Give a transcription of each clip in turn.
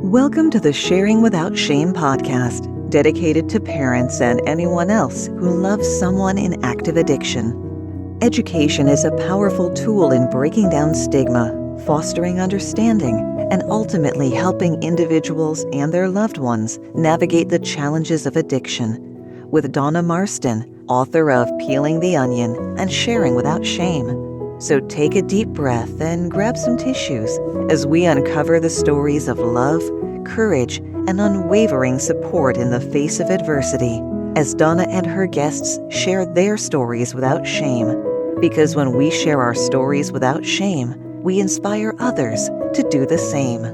Welcome to the Sharing Without Shame podcast, dedicated to parents and anyone else who loves someone in active addiction. Education is a powerful tool in breaking down stigma, fostering understanding, and ultimately helping individuals and their loved ones navigate the challenges of addiction. With Donna Marston, author of Peeling the Onion and Sharing Without Shame. So take a deep breath and grab some tissues as we uncover the stories of love, courage, and unwavering support in the face of adversity, as Donna and her guests share their stories without shame. Because when we share our stories without shame, we inspire others to do the same.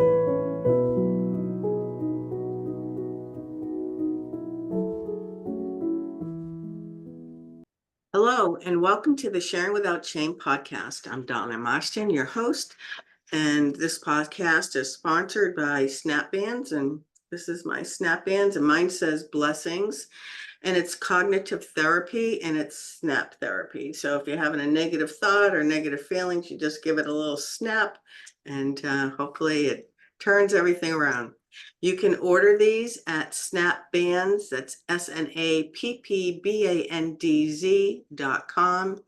Hello, and welcome to the Sharing Without Shame podcast. I'm Donna Marston, your host, and this podcast is sponsored by Snap Bands, and this is my Snap Bands, and mine says blessings, and it's cognitive therapy, and it's snap therapy. So if you're having a negative thought or negative feelings, you just give it a little snap, and hopefully it turns everything around. You can order these at Snap Bands, that's SNAPPBANDZ.com.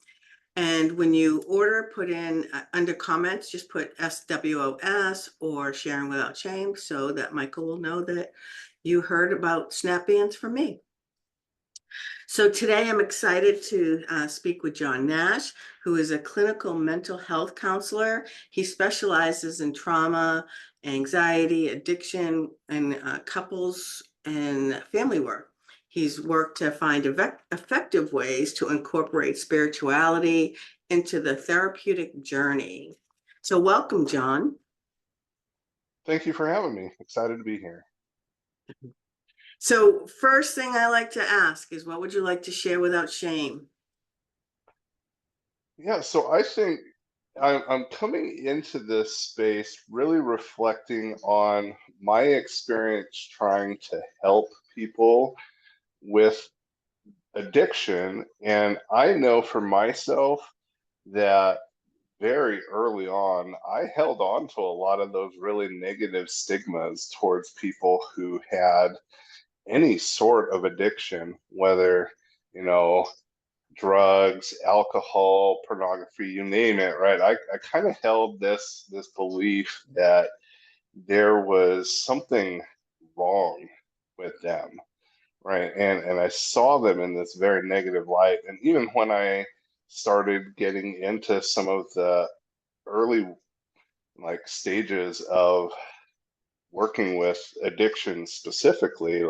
And when you order, put in under comments, just put SWOS or Sharing Without Shame so that Michael will know that you heard about Snap Bands from me. So today I'm excited to speak with John Nash, who is a clinical mental health counselor. He specializes in trauma, anxiety, addiction, and couples and family work. He's worked to find effective ways to incorporate spirituality into the therapeutic journey. So welcome, John. Thank you for having me. Excited to be here. So first thing I like to ask is, what would you like to share without shame? Yeah, so I think I'm coming into this space really reflecting on my experience trying to help people with addiction. And I know for myself that very early on, I held on to a lot of those really negative stigmas towards people who had any sort of addiction, whether, you know, drugs, alcohol, pornography, you name it, right? I kind of held this belief that there was something wrong with them, right? And I saw them in this very negative light. And even when I started getting into some of the early stages of working with addiction specifically,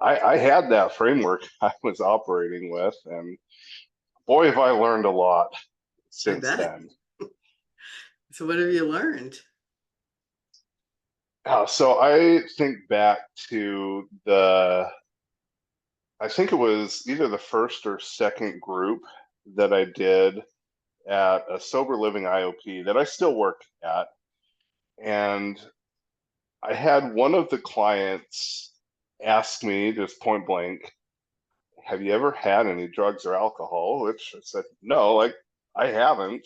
I had that framework I was operating with, and boy, have I learned a lot I since bet. then. So what have you learned? So I think back to I think it was either the first or second group that I did at a sober living IOP that I still work at. And I had one of the clients ask me just point blank, have you ever had any drugs or alcohol? Which I said, no, I haven't,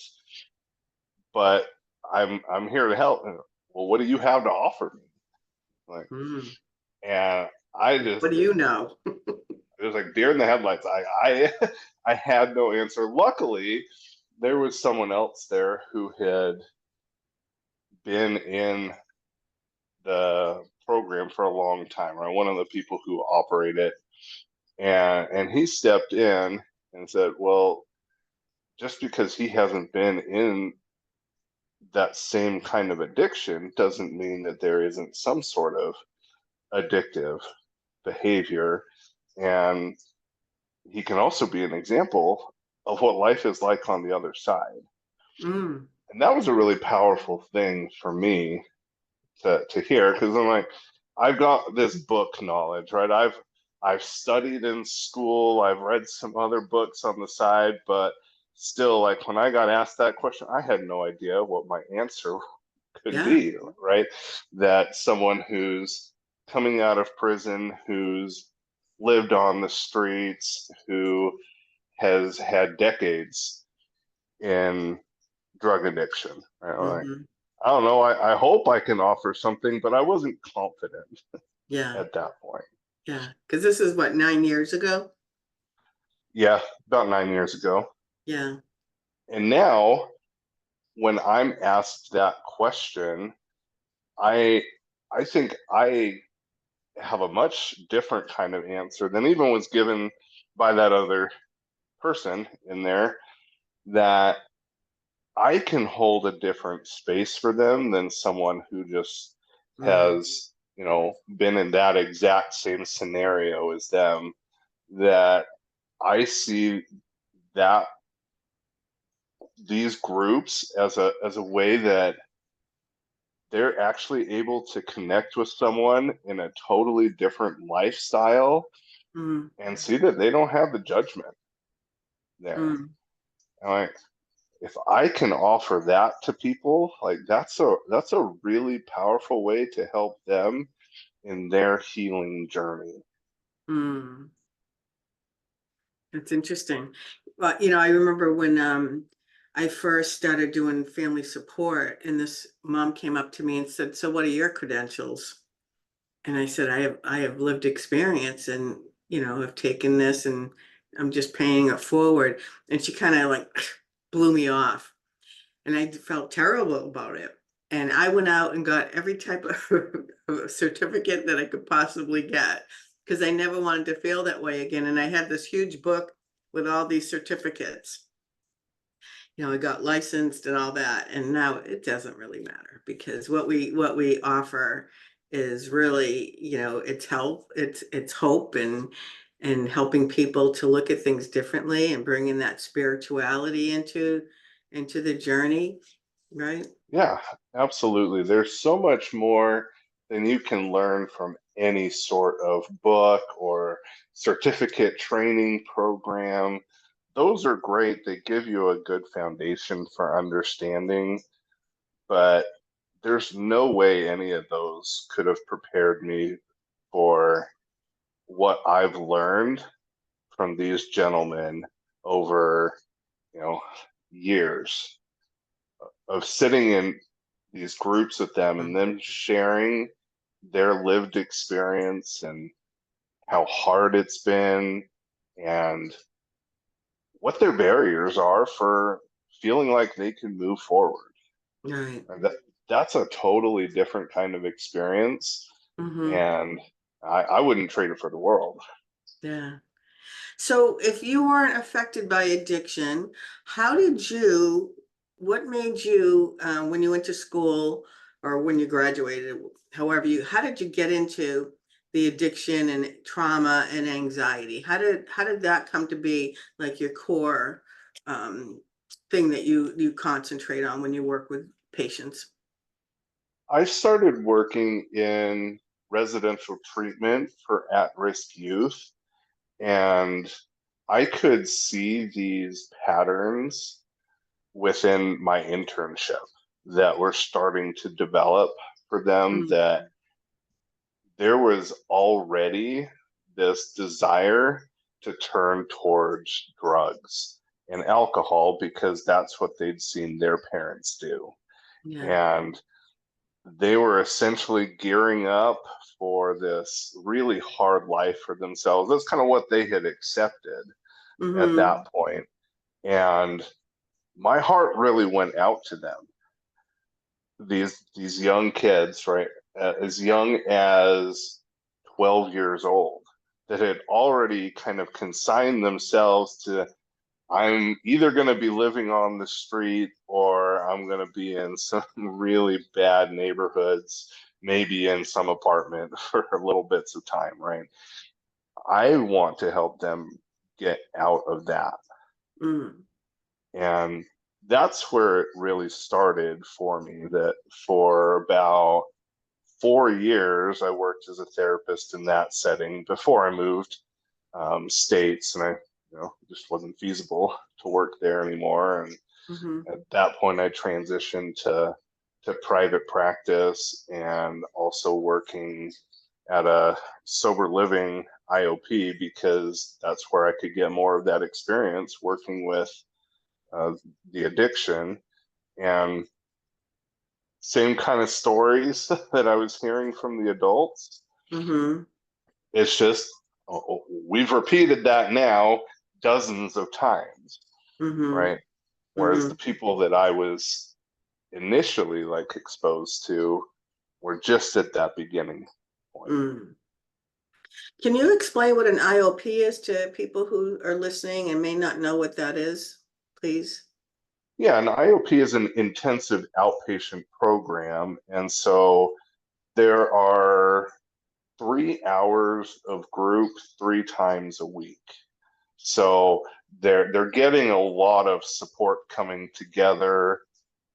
but I'm here to help. Well, what do you have to offer me? Like, and I just, What do you know? it was like deer in the headlights. I I had no answer. Luckily, there was someone else there who had been in the program for a long time, right? One of the people who operate it, and he stepped in and said, well, just because he hasn't been in that same kind of addiction doesn't mean that there isn't some sort of addictive behavior. And he can also be an example of what life is like on the other side. Mm. And that was a really powerful thing for me to hear, because I'm like, I've got this book knowledge, right? I've studied in school, I've read some other books on the side, but still, like when I got asked that question, I had no idea what my answer could be, right? That someone who's coming out of prison, who's lived on the streets, who has had decades in drug addiction, right? Mm-hmm. I don't know. I hope I can offer something, but I wasn't confident Yeah. at that point. Yeah. Because this is what, 9 years ago? Yeah, about 9 years ago. Yeah. And now, when I'm asked that question, I I think I have a much different kind of answer than even was given by that other person in there, that I can hold a different space for them than someone who just Mm, has, been in that exact same scenario as them. That I see that these groups as a way that they're actually able to connect with someone in a totally different lifestyle mm, and see that they don't have the judgment there. mm, And if I can offer that to people, like that's a really powerful way to help them in their healing journey. mm. That's interesting. Well, you know, I remember when I first started doing family support, and this mom came up to me and said, "So what are your credentials?" And I said, I have lived experience and, have taken this and I'm just paying it forward." And she kind of like blew me off. And I felt terrible about it. And I went out and got every type of certificate that I could possibly get because I never wanted to feel that way again. And I had this huge book with all these certificates. I got licensed and all that. And now it doesn't really matter because what we offer is really, it's help, it's hope and helping people to look at things differently and bringing that spirituality into the journey, right? Yeah, absolutely. There's so much more than you can learn from any sort of book or certificate training program. Those are great. They give you a good foundation for understanding, but there's no way any of those could have prepared me for what I've learned from these gentlemen over, you know, years of sitting in these groups with them and them sharing their lived experience and how hard it's been and what their barriers are for feeling like they can move forward. Right. And that's a totally different kind of experience, Mm-hmm. and I wouldn't trade it for the world. Yeah. So if you weren't affected by addiction, how did you, what made you, when you went to school or when you graduated, how did you get into the addiction and trauma and anxiety? How did that come to be like your core um, thing that you concentrate on when you work with patients? I started working in residential treatment for at-risk youth, and I could see these patterns within my internship that were starting to develop for them, Mm, that there was already this desire to turn towards drugs and alcohol because that's what they'd seen their parents do. yeah. And they were essentially gearing up for this really hard life for themselves. That's kind of what they had accepted at Mm-hmm. that point. And my heart really went out to them. These young kids, right, as young as 12 years old, that had already kind of consigned themselves to, I'm either going to be living on the street or I'm going to be in some really bad neighborhoods, maybe in some apartment for little bits of time, right? I want to help them get out of that. Mm, And that's where it really started for me. That for about 4 years, I worked as a therapist in that setting before I moved states, and I, just wasn't feasible to work there anymore. And mm-hmm. at that point, I transitioned to private practice and also working at a sober living IOP because that's where I could get more of that experience working with uh, the addiction. And same kind of stories that I was hearing from the adults. Mm-hmm. It's just we've repeated that now dozens of times, Mm-hmm. right? Whereas Mm-hmm. the people that I was initially like exposed to were just at that beginning point. Mm. Can you explain what an IOP is to people who are listening and may not know what that is, please? Yeah, an IOP is an intensive outpatient program. And so there are 3 hours of group 3 times a week. So they're getting a lot of support coming together.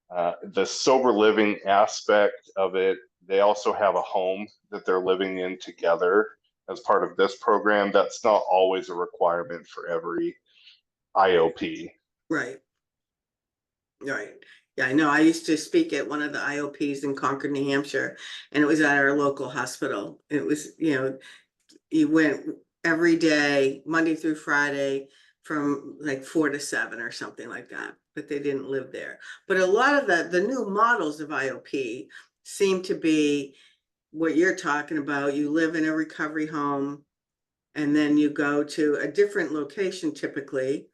The sober living aspect of it, they also have a home that they're living in together as part of this program. That's not always a requirement for every IOP. Right. Right. Yeah, I know. I used to speak at one of the IOPs in Concord, New Hampshire, and it was at our local hospital. It was, you went every day, Monday through Friday, from like 4 to 7 or something like that, but they didn't live there. But a lot of the new models of IOP seem to be what you're talking about. You live in a recovery home, and then you go to a different location typically,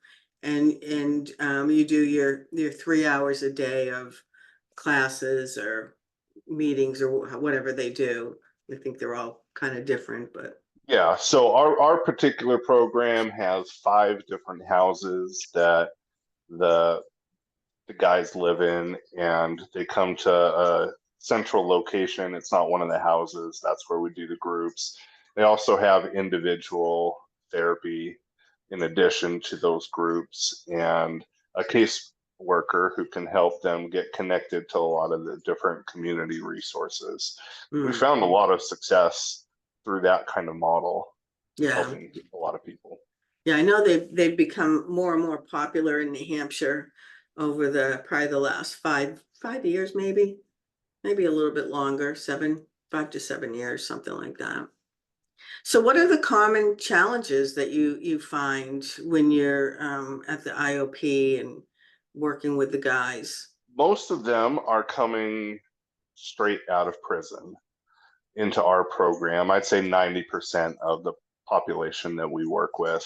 and you do your 3 hours a day of classes or meetings or whatever they do. I think they're all kind of different, but Yeah, so our particular program has 5 different houses that the the guys live in, and they come to a central location. It's not one of the houses. That's where we do the groups. They also have individual therapy in addition to those groups, and a case worker who can help them get connected to a lot of the different community resources. We mm, found a lot of success through that kind of model, yeah. helping a lot of people. Yeah, I know they've become more and more popular in New Hampshire over the probably the last five years, maybe a little bit longer, 5 to 7 years, something like that. So what are the common challenges that you find when you're at the IOP and working with the guys? Most of them are coming straight out of prison into our program. I'd say 90% of the population that we work with.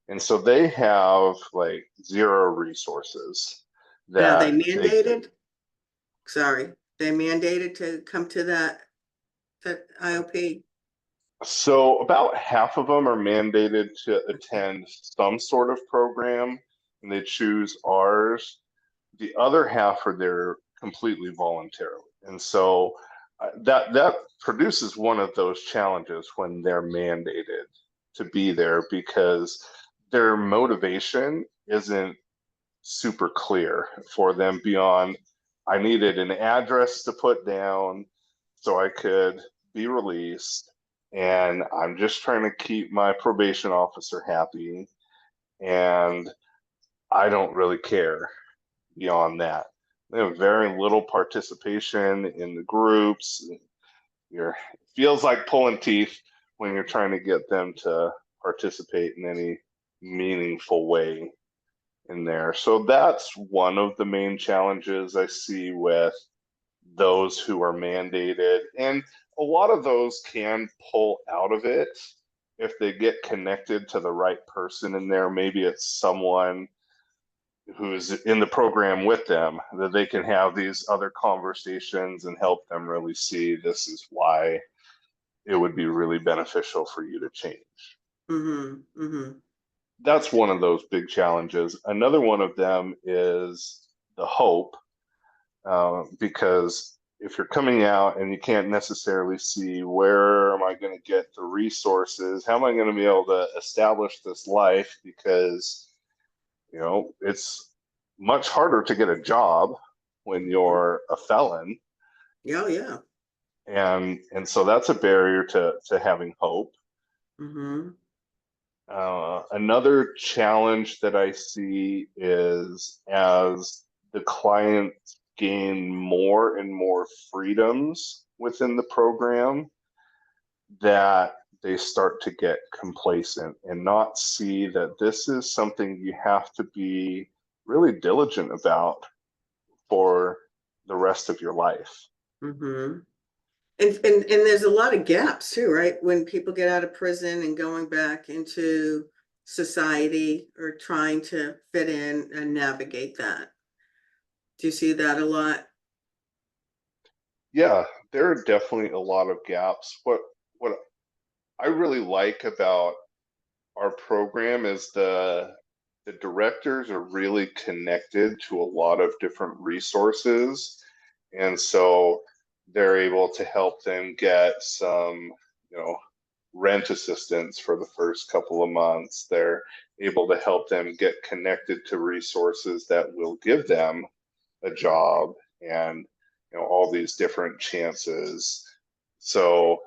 And so they have like zero resources And are they that they can. mandated? Sorry, they mandated to come to that IOP? So about half of them are mandated to attend some sort of program, and they choose ours. The other half are there completely voluntarily. And so that produces one of those challenges when they're mandated to be there, because their motivation isn't super clear for them beyond I needed an address to put down so I could be released, and I'm just trying to keep my probation officer happy, and I don't really care beyond that. They have very little participation in the groups. You're it feels like pulling teeth when you're trying to get them to participate in any meaningful way in there. So that's one of the main challenges I see with those who are mandated. And a lot of those can pull out of it if they get connected to the right person in there. Maybe it's someone who's in the program with them, that they can have these other conversations and help them really see this is why it would be really beneficial for you to change. Mm-hmm. Mm-hmm. That's one of those big challenges. Another one of them is the hope, because if you're coming out and you can't necessarily see where am I going to get the resources, how am I going to be able to establish this life, because it's much harder to get a job when you're a felon, Yeah, yeah. and so that's a barrier to having hope. Mm-hmm. Another challenge that I see is as the clients gain more and more freedoms within the program, that they start to get complacent and not see that this is something you have to be really diligent about for the rest of your life. Mm-hmm. And there's a lot of gaps too, right? When people get out of prison and going back into society or trying to fit in and navigate that. Do you see that a lot? Yeah, there are definitely a lot of gaps. What I really like about our program is the directors are really connected to a lot of different resources, and so they're able to help them get some, you know, rent assistance for the first couple of months. They're able to help them get connected to resources that will give them a job and, you know, all these different chances. So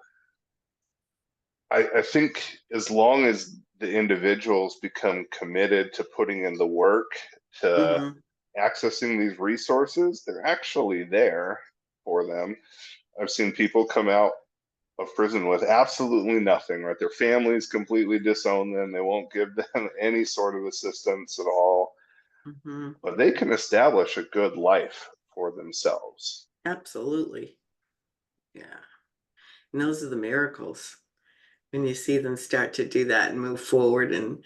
I think as long as the individuals become committed to putting in the work to Mm-hmm. accessing these resources, they're actually there for them. I've seen people come out of prison with absolutely nothing, right? Their families completely disown them. They won't give them any sort of assistance at all, Mm-hmm. but they can establish a good life for themselves. Absolutely. Yeah. And those are the miracles when you see them start to do that and move forward and,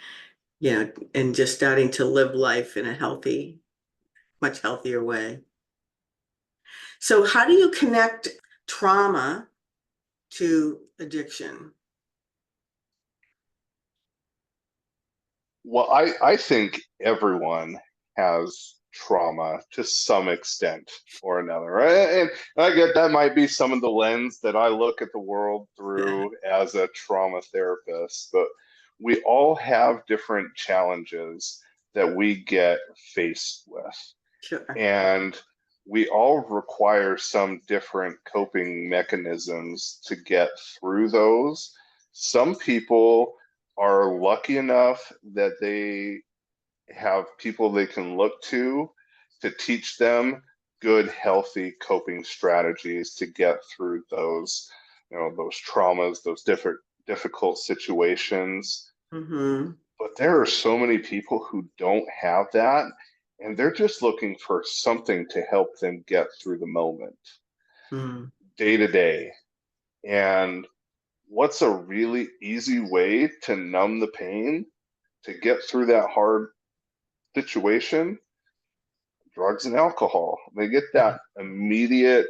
you know, and just starting to live life in a healthy, much healthier way. So how do you connect trauma to addiction? Well, I think everyone has trauma to some extent or another, right? And I get that might be some of the lens that I look at the world Yeah, through as a trauma therapist, but we all have different challenges that we get faced with. sure. And we all require some different coping mechanisms to get through those. Some people are lucky enough that they have people they can look to teach them good, healthy coping strategies to get through those, you know, those traumas, those difficult situations. Mm-hmm. But there are so many people who don't have that, and they're just looking for something to help them get through the moment, Mm-hmm. day to day. And what's a really easy way to numb the pain, to get through that hard situation? Drugs and alcohol. They get that immediate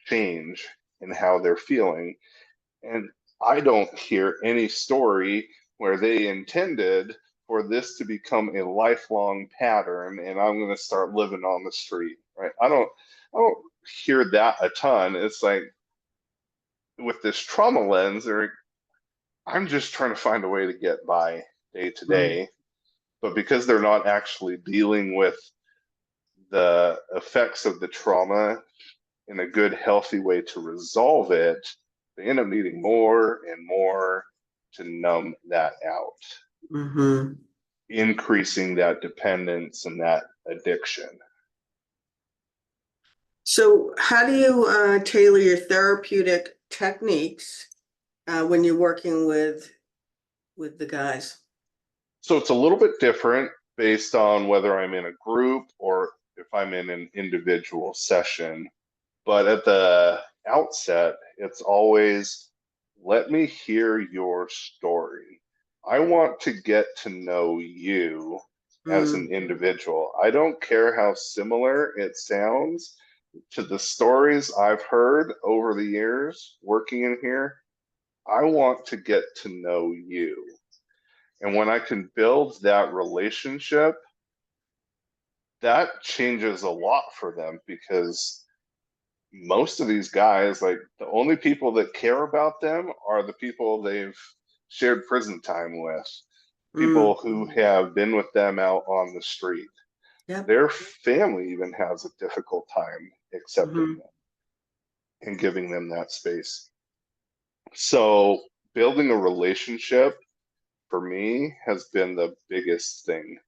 change in how they're feeling. And I don't hear any story where they intended for this to become a lifelong pattern and I'm going to start living on the street, right? I don't hear that a ton. It's like with this trauma lens, I'm just trying to find a way to get by day to day. But because they're not actually dealing with the effects of the trauma in a good, healthy way to resolve it, they end up needing more and more to numb that out, Mm-hmm. increasing that dependence and that addiction. So how do you tailor your therapeutic techniques when you're working with the guys? So it's a little bit different based on whether I'm in a group or if I'm in an individual session. But at the outset, it's always let me hear your story. I want to get to know you as an Mm, individual. I don't care how similar it sounds to the stories I've heard over the years working in here. I want to get to know you. And when I can build that relationship, that changes a lot for them because most of these guys, like the only people that care about them are the people they've shared prison time with, mm, people who have been with them out on the street. yep. Their family even has a difficult time accepting Mm-hmm. them and giving them that space. So, building a relationship for me has been the biggest thing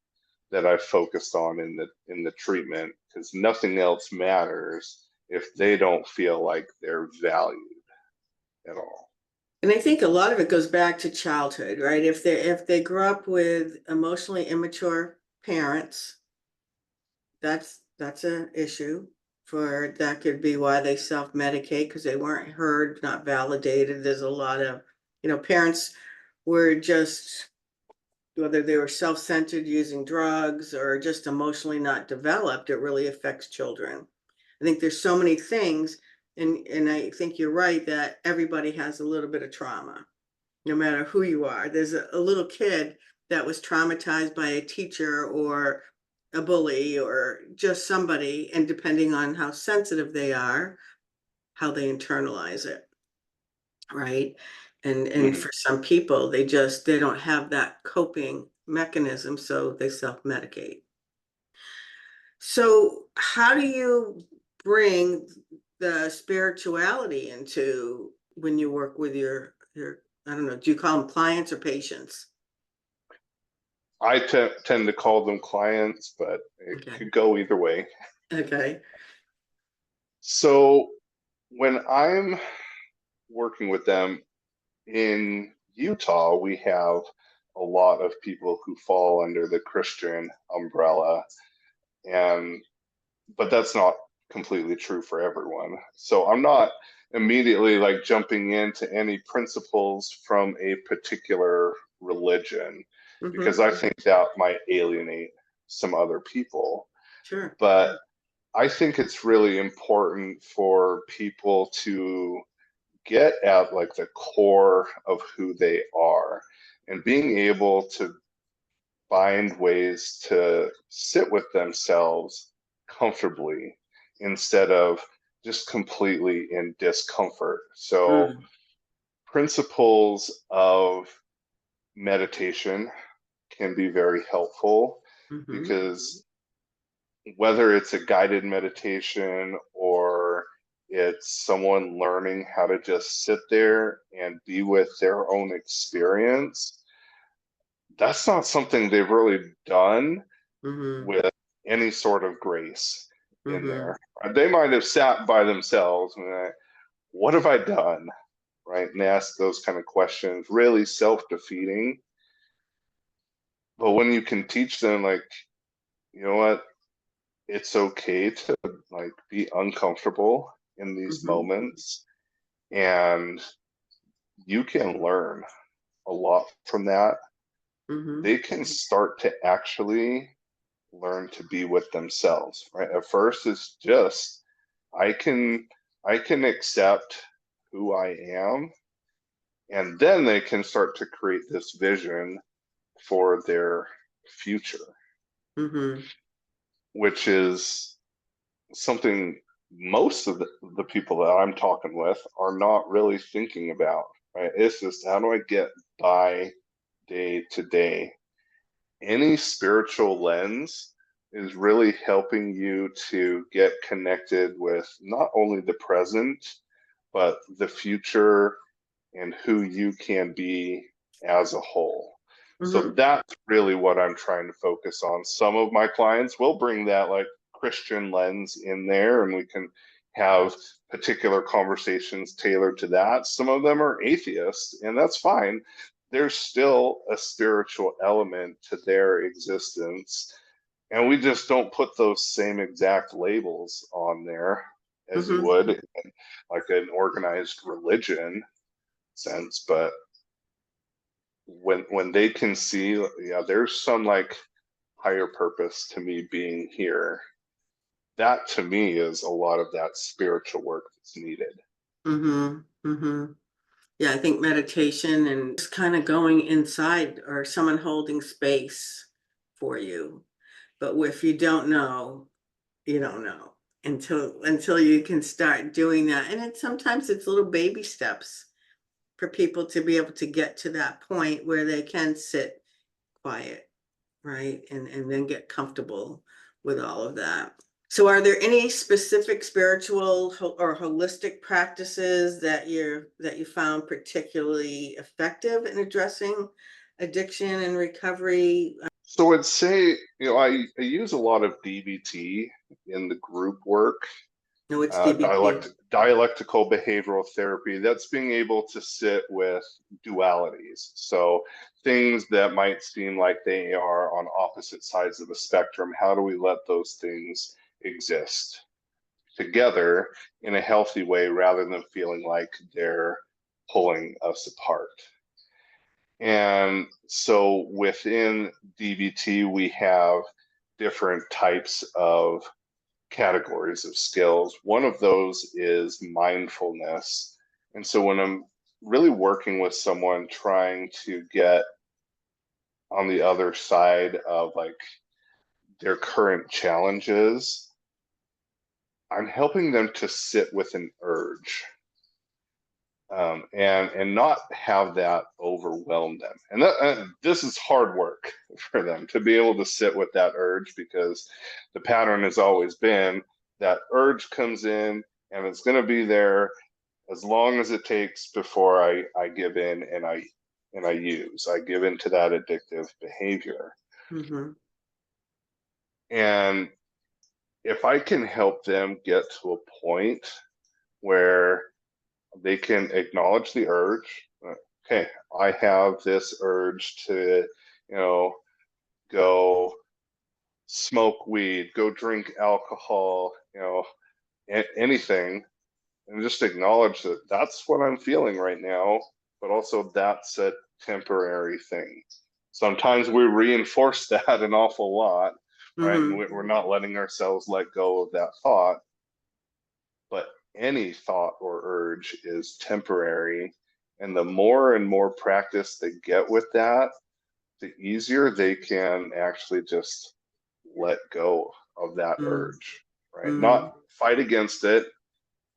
that I've focused on in the treatment because nothing else matters if they don't feel like they're valued at all. And I think a lot of it goes back to childhood, right? If they grew up with emotionally immature parents, that's an issue. for that could be why they self-medicate, because they weren't heard, not validated. There's a lot of, parents were just, whether they were self-centered using drugs or just emotionally not developed, it really affects children. I think there's so many things, and I think you're right that everybody has a little bit of trauma, no matter who you are. There's a little kid that was traumatized by a teacher or a bully or just somebody, and depending on how sensitive they are, how they internalize it, right? And Mhm. for some people, they don't have that coping mechanism, so they self-medicate. So how do you bring the spirituality into when you work with your I don't know, do you call them clients or patients? I tend to call them clients, but it Okay. could go either way. Okay. So when I'm working with them in Utah, we have a lot of people who fall under the Christian umbrella, and but that's not completely true for everyone. So I'm not immediately like jumping into any principles from a particular religion because Mm-hmm. I think that might alienate some other people. Sure. But I think it's really important for people to get at like the core of who they are and being able to find ways to sit with themselves comfortably instead of just completely in discomfort. So, Mm. principles of meditation can be very helpful Mm-hmm. because whether it's a guided meditation or it's someone learning how to just sit there and be with their own experience, that's not something they've really done Mm-hmm. with any sort of grace in Mm-hmm. there. They might have sat by themselves and like, what have I done? Right. And ask those kind of questions, really self-defeating. But when you can teach them, like, you know what, it's okay to like be uncomfortable in these Mm-hmm. moments, and you can learn a lot from that. Mm-hmm. They can start to actually learn to be with themselves, right? At first it's just I can I can accept who I am, and then they can start to create this vision for their future, Mm-hmm. which is something most of the people that I'm talking with are not really thinking about, right? It's just how do I get by day to day? Any spiritual lens is really helping you to get connected with not only the present, but the future and who you can be as a whole. So Mm-hmm. that's really what I'm trying to focus on. Some of my clients will bring that like Christian lens in there and we can have particular conversations tailored to that. Some of them are atheists, and that's fine. There's still a spiritual element to their existence. And we just don't put those same exact labels on there as you Mm-hmm. would in like an organized religion sense. But when they can see, yeah, there's some like higher purpose to me being here, that to me is a lot of that spiritual work that's needed. Mm-hmm. Mm-hmm. Yeah, I think meditation and just kind of going inside or someone holding space for you. But if you don't know, you don't know until you can start doing that. And sometimes it's little baby steps for people to be able to get to that point where they can sit quiet, right? And then get comfortable with all of that. So are there any specific spiritual or holistic practices that you found particularly effective in addressing addiction and recovery? So I'd say, I use a lot of DBT in the group work, No, it's DBT. dialectical behavioral therapy. That's being able to sit with dualities. So things that might seem like they are on opposite sides of the spectrum, how do we let those things exist together in a healthy way rather than feeling like they're pulling us apart. And so within DBT, we have different types of categories of skills. One of those is mindfulness. And so when I'm really working with someone trying to get on the other side of like their current challenges, I'm helping them to sit with an urge, and not have that overwhelm them. And this is hard work for them to be able to sit with that urge, because the pattern has always been that urge comes in and it's going to be there as long as it takes before I give in and I give into that addictive behavior. Mm-hmm. And if I can help them get to a point where they can acknowledge the urge. Okay, I have this urge to, go smoke weed, go drink alcohol, anything, and just acknowledge that that's what I'm feeling right now, but also that's a temporary thing. Sometimes we reinforce that an awful lot, right? Mm-hmm. And we're not letting ourselves let go of that thought. But any thought or urge is temporary. And the more and more practice they get with that, the easier they can actually just let go of that urge, right? Mm-hmm. Not fight against it,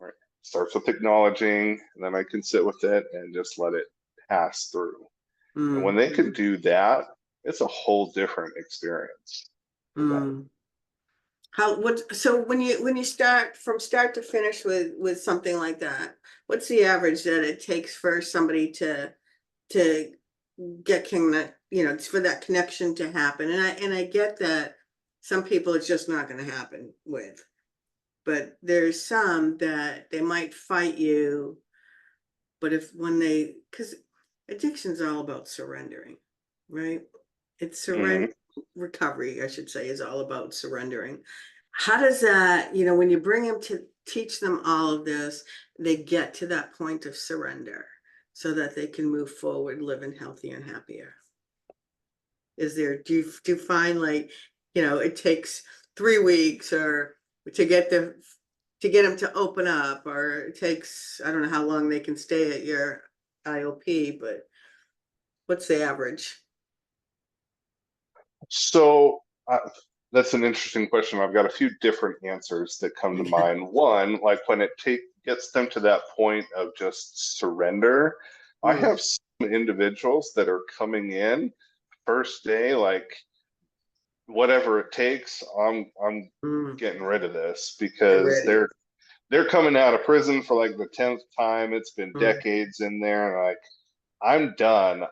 right? Starts with acknowledging, and then I can sit with it and just let it pass through. And when they can do that, it's a whole different experience for them. So when you start from start to finish with something like that, what's the average that it takes for somebody to get for that connection to happen? And I get that some people it's just not going to happen with, but there's some that they might fight you, but because addiction's all about surrendering, right? It's Mm-hmm. recovery, I should say, is all about surrendering. How does that, when you bring them to teach them all of this, they get to that point of surrender so that they can move forward, living healthier and happier? Do you find like, it takes 3 weeks or to get them to open up, or it takes, I don't know how long they can stay at your IOP, but what's the average? So that's an interesting question. I've got a few different answers that come to mind. One, like when it gets them to that point of just surrender, I have some individuals that are coming in first day, like whatever it takes, I'm getting rid of this, because they're coming out of prison for like the 10th time. It's been decades in there, and like I'm done.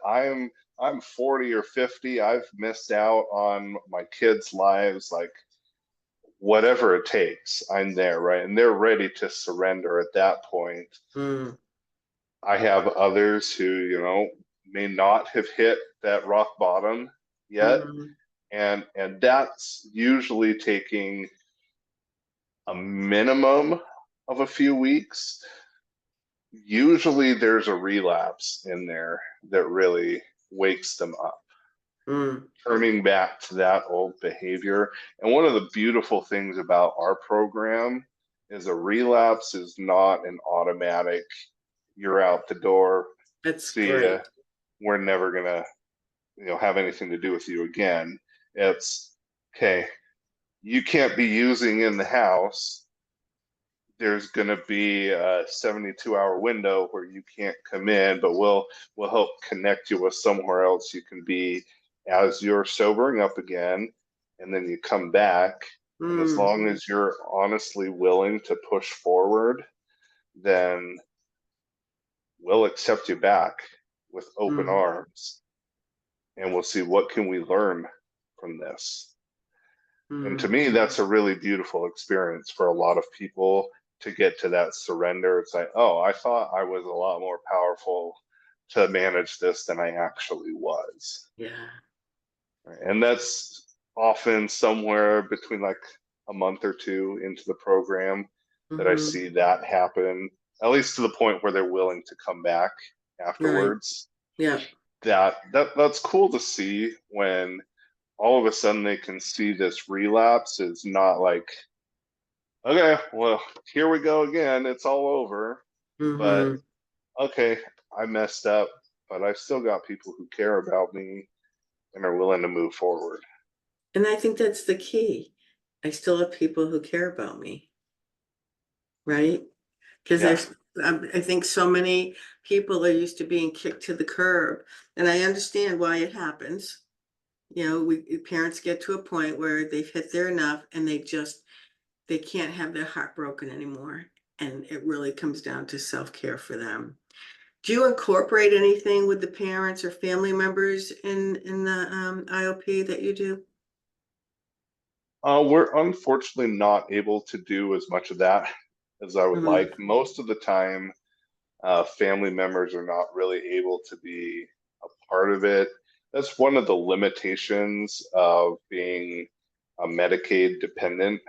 I'm 40 or 50. I've missed out on my kids' lives. Like whatever it takes, I'm there, right? And they're ready to surrender at that point. I have others who, may not have hit that rock bottom yet. And that's usually taking a minimum of a few weeks. Usually there's a relapse in there that really wakes them up, turning back to that old behavior. And one of the beautiful things about our program is a relapse is not an automatic, you're out the door, That's see great. ya, we're never gonna have anything to do with you again. It's okay, you can't be using in the house. There's going to be a 72-hour window where you can't come in, but we'll help connect you with somewhere else you can be as you're sobering up again, and then you come back. And as long as you're honestly willing to push forward, then we'll accept you back with open arms, and we'll see what can we learn from this. And to me, that's a really beautiful experience for a lot of people to get to that surrender. It's like, oh, I thought I was a lot more powerful to manage this than I actually was. Yeah. And that's often somewhere between like a month or two into the program. that I Mm-hmm. see that happen, at least to the point where they're willing to come back Right. afterwards. Yeah. That's cool to see when all of a sudden they can see this relapse is not like, okay, well, here we go again, it's all over. But Mm-hmm. okay, I messed up, but I've still got people who care about me and are willing to move forward. And I think that's the key. I still have people who care about me, right? Because Yeah. I think so many people are used to being kicked to the curb, and I understand why it happens. You know, parents get to a point where they've hit their enough, and they can't have their heart broken anymore, and it really comes down to self-care for them. Do you incorporate anything with the parents or family members in the IOP that you do? We're unfortunately not able to do as much of that as I would Mm-hmm. like. Most of the time, family members are not really able to be a part of it. That's one of the limitations of being a Medicaid dependent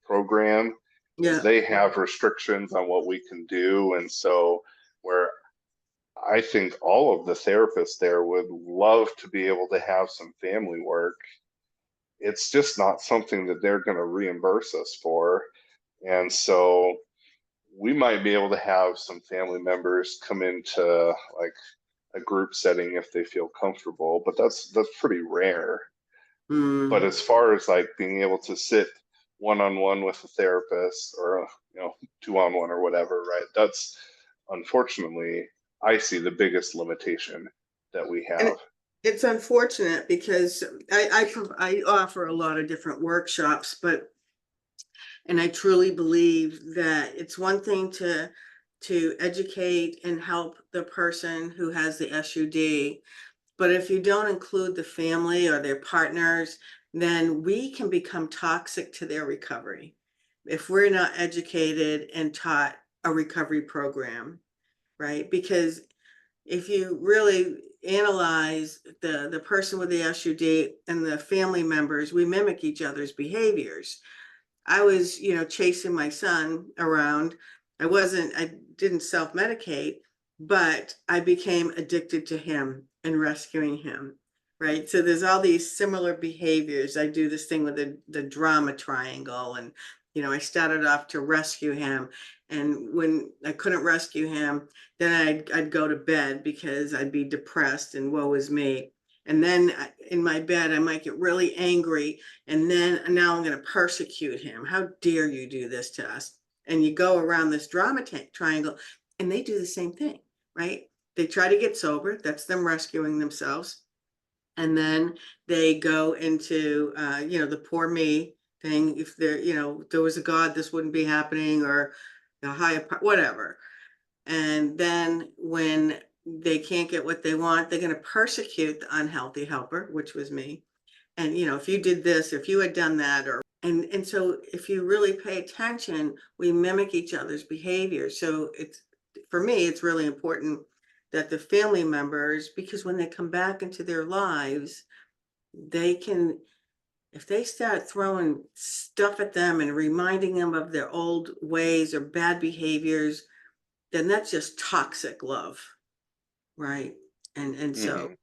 program is Yeah. they have restrictions on what we can do. And so where I think all of the therapists there would love to be able to have some family work, it's just not something that they're going to reimburse us for. And so we might be able to have some family members come into like a group setting if they feel comfortable, but that's pretty rare. But Mm. as far as like being able to sit one-on-one with a therapist or two-on-one or whatever, right? That's unfortunately I see the biggest limitation that we And have. it's unfortunate because I offer a lot of different workshops, and I truly believe that it's one thing to educate and help the person who has the SUD, but if you don't include the family or their partners, then we can become toxic to their recovery if we're not educated and taught a recovery program, right? Because if you really analyze the person with the SUD and the family members, we mimic each other's behaviors. I was, chasing my son around. I didn't self-medicate, but I became addicted to him and rescuing him. Right. So there's all these similar behaviors. I do this thing with the drama triangle. And, I started off to rescue him. And when I couldn't rescue him, then I'd go to bed because I'd be depressed and woe is me. And then in my bed, I might get really angry, and then now I'm going to persecute him. How dare you do this to us? And you go around this drama triangle, and they do the same thing, right? They try to get sober. That's them rescuing themselves. And then they go into, the poor me thing. If there was a God, this wouldn't be happening, or the higher, whatever. And then when they can't get what they want, they're going to persecute the unhealthy helper, which was me. And if you did this, if you had done that, or and so if you really pay attention, we mimic each other's behavior. So for me, it's really important that the family members, because when they come back into their lives, they can, if they start throwing stuff at them and reminding them of their old ways or bad behaviors, then that's just toxic love, right? And so Hmm.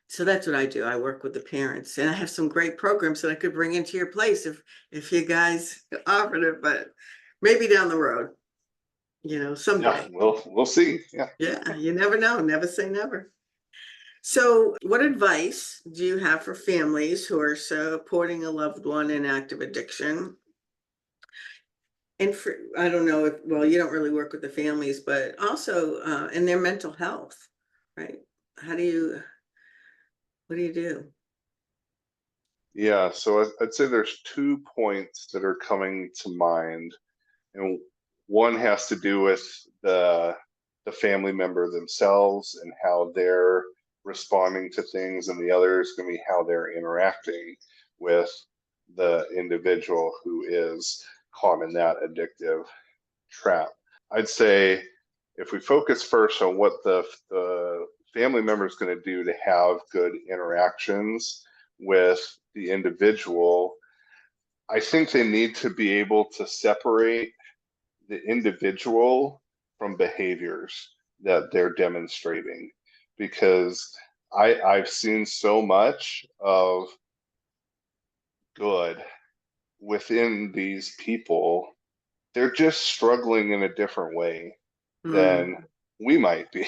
So that's what I do. I work with the parents, and I have some great programs that I could bring into your place if you guys offered it, but maybe down the road, Yeah, someday. we'll see. Yeah. Yeah, you never know. Never say never. So, what advice do you have for families who are supporting a loved one in active addiction? And for, I don't know if, well, you don't really work with the families, but also in their mental health, right? What do you do? Yeah, so I'd say there's 2 points that are coming to mind, and one has to do with the family member themselves and how they're responding to things, and the other is going to be how they're interacting with the individual who is caught in that addictive trap. I'd say if we focus first on what the family member is going to do to have good interactions with the individual, I think they need to be able to separate the individual from behaviors that they're demonstrating, because I've seen so much of good within these people. They're just struggling in a different way Mm, than we might be,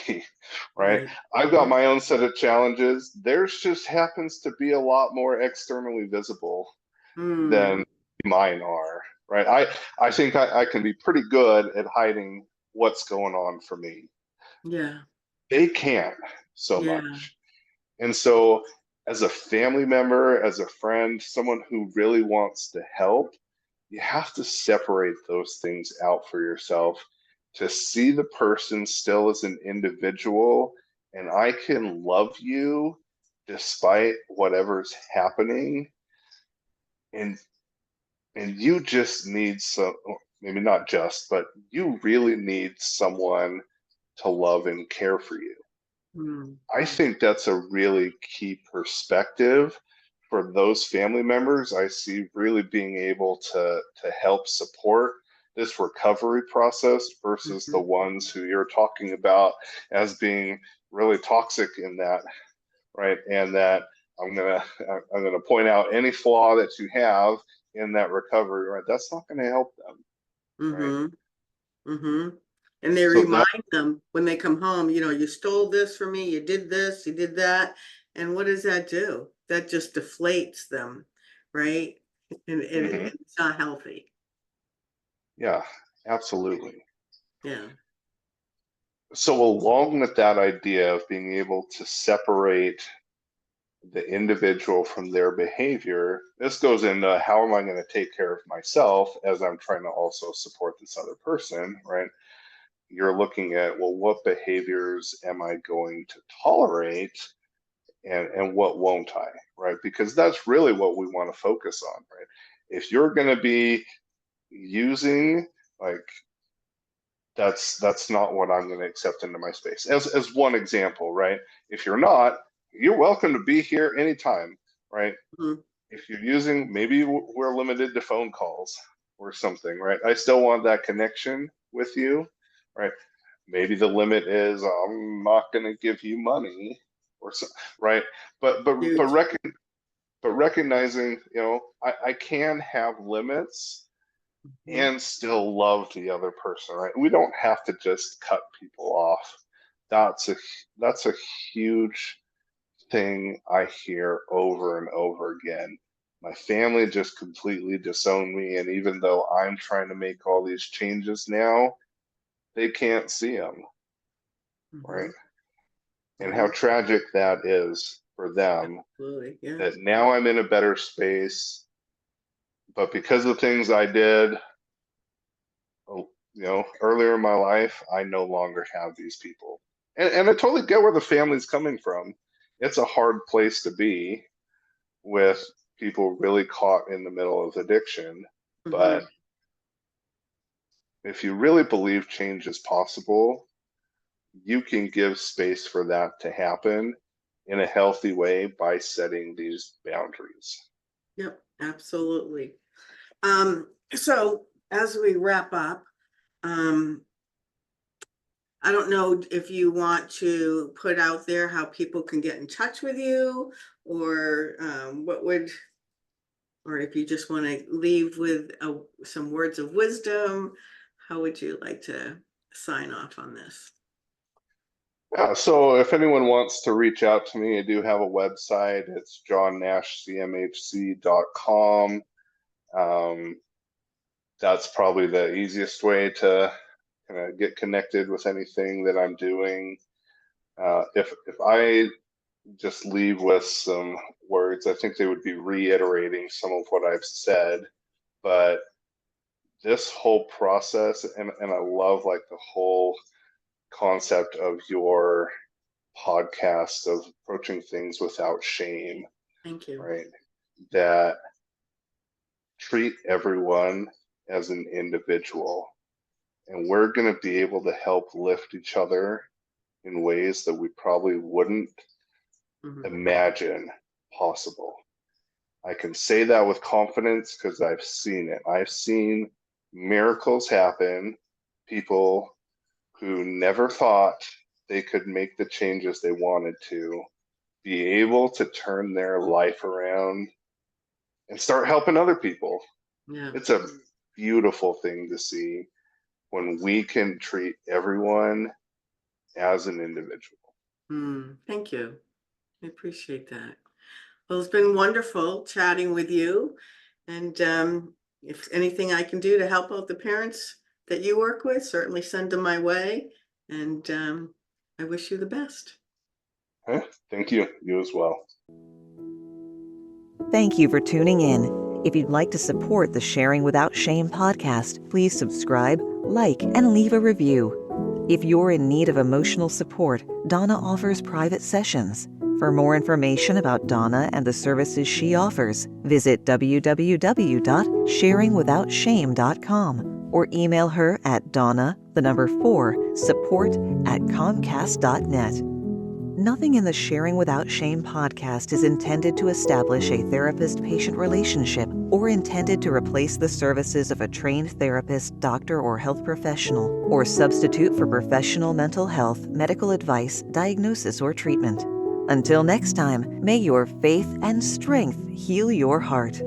right? right. I've got Yeah. my own set of challenges. Theirs just happens to be a lot more externally visible Mm, than mine are, right? I think I can be pretty good at hiding what's going on for me. yeah. They can't so Yeah. much. And so, as a family member, as a friend, someone who really wants to help, you have to separate those things out for yourself to see the person still as an individual. And I can love you despite whatever's happening. And you just need some, maybe not just, but you really need someone to love and care for you. Mm, I think that's a really key perspective for those family members. I see really being able to help support this recovery process versus the mhm. ones who you're talking about as being really toxic in that, right? And that I'm gonna point out any flaw that you have in that recovery, right? That's not going to help them, right? Mm-hmm. Mm-hmm. And they So that, remind them when they come home, you stole this from me, you did this, you did that. And what does that do? That just deflates them, right? And mhm, it's not healthy. yeah, absolutely. Yeah. So along with that idea of being able to separate the individual from their behavior, this goes into how am I going to take care of myself as I'm trying to also support this other person, right? You're looking at, well, what behaviors am I going to tolerate and what won't I, right? Because that's really what we want to focus on, right? If you're going to be using, like, that's not what I'm going to accept into my space. As one example, right? If you're not, you're welcome to be here anytime, right? Mhm. If you're using, maybe we're limited to phone calls or something, right? I still want that connection with you, right? Maybe the limit is I'm not going to give you money or so, right? But but but Huge. rec- but recognizing, I can have limits Mhm. and still love the other person, right? We don't have to just cut people off. That's a that's a huge thing I hear over and over again. My family just completely disowned me, and even though I'm trying to make all these changes now, they can't see them, right? Mhm. And how Mhm. tragic that is for them, Absolutely. Yeah. that now I'm in a better space, but because of things I did, earlier in my life, I no longer have these people. And I totally get where the family's coming from. It's a hard place to be with people really caught in the middle of addiction. But Mhm. if you really believe change is possible, you can give space for that to happen in a healthy way by setting these boundaries. Yep. Absolutely. So as we wrap up, um, I don't know if you want to put out there how people can get in touch with you, or or if you just want to leave with some words of wisdom, how would you like to sign off on this? Yeah, so if anyone wants to reach out to me, I do have a website. It's johnnashcmhc.com. Um, that's probably the easiest way to kind of get connected with anything that I'm doing. If I just leave with some words, I think they would be reiterating some of what I've said. But this whole process, and I love like the whole concept of your podcast of approaching things without shame, Thank you. right? That treat everyone as an individual. And we're going to be able to help lift each other in ways that we probably wouldn't Mhm. imagine possible. I can say that with confidence because I've seen it. I've seen miracles happen people who never thought they could make the changes they wanted to be able to turn their life around and start helping other people. Yeah. It's a beautiful thing to see when we can treat everyone as an individual. Thank you. I appreciate that. Well, it's been wonderful chatting with you. And if anything I can do to help out the parents that you work with, certainly send them my way. And I wish you the best. Thank you. You as well. Thank you for tuning in. If you'd like to support the Sharing Without Shame podcast, please subscribe, like, and leave a review. If you're in need of emotional support, Donna offers private sessions. For more information about Donna and the services she offers, visit www.sharingwithoutshame.com or email her at donna4support@comcast.net. Nothing in the Sharing Without Shame podcast is intended to establish a therapist-patient relationship or intended to replace the services of a trained therapist, doctor, or health professional, or substitute for professional mental health, medical advice, diagnosis, or treatment. Until next time, may your faith and strength heal your heart.